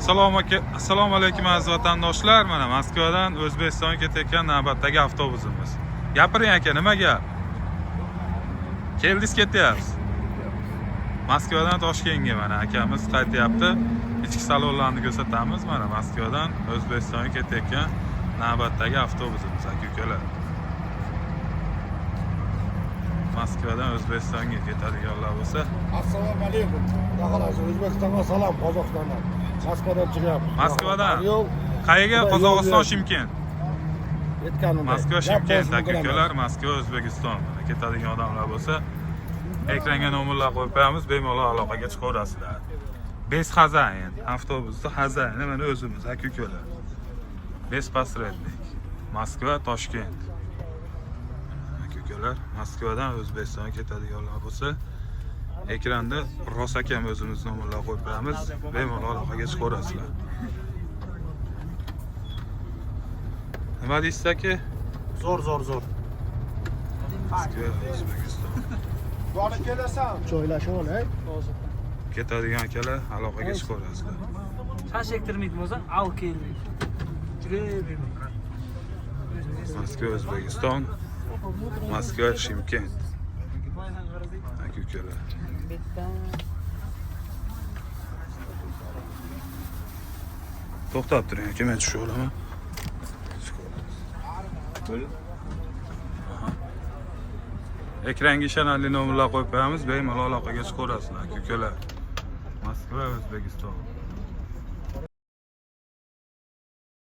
Assalomu alaykum aziz vatandoshlar. Mana Moskvadan O'zbekistonga ketayotgan navbatdagi avtobusimiz. Gapiring aka, nima gap? Keldingiz, ketyapsiz. Moskvadan Toshkentga mana akamiz qaytyapti. Ichki salonlarni ko'rsatamiz. Mana Moskvadan O'zbekistonga ketayotgan navbatdagi avtobusimiz aka-ukalar. Moskvadan O'zbekistonga ketadiganlar bo'lsa, Assalomu alaykum. Xudo O'zbekistonga salom, Qozog'istondan. Moskvadan chiqyapmiz. Moskvadan qayerga? Qozog'iston, Shimkent. Yetganimda. Moskva, Shimkent aka-ukalar, Moskva, O'zbekiston. Ketadigan odamlar bo'lsa, ekranga nomerlar qo'yib qo'yamiz, bemalol aloqaga chiqaverasizlar. Bez Xazayn, avtobusda Xazayn, mana o'zimiz aka-ukalar. Bez Pasrednik. Moskva, Toshkent. Aka-ukalar, Moskvadan O'zbekistonga ketadiganlar bo'lsa, ekranda Rosakam o'zimiz nomerlar qo'yib qo'yamiz, bemalol aloqaga chiqaverasizlar. Nima deysiz aka? Zo'r. Moskva, O'zbekiston. Bora kelasan. Joylashib ol, Ketadigan akalar aloqaga chiqaverasizlar. Saç ektirmeydim o zaman al keldi. Moskva, O'zbekiston, Moskva, Shimkent. Aka-ukalar. To'xtab turing aka, men tushib olaman. Ekranga ishonarli nomerlar qo'yib qo'yamiz, bemalol aloqaga chiqaverasizlar aka-ukalar. Moskva, O'zbekiston.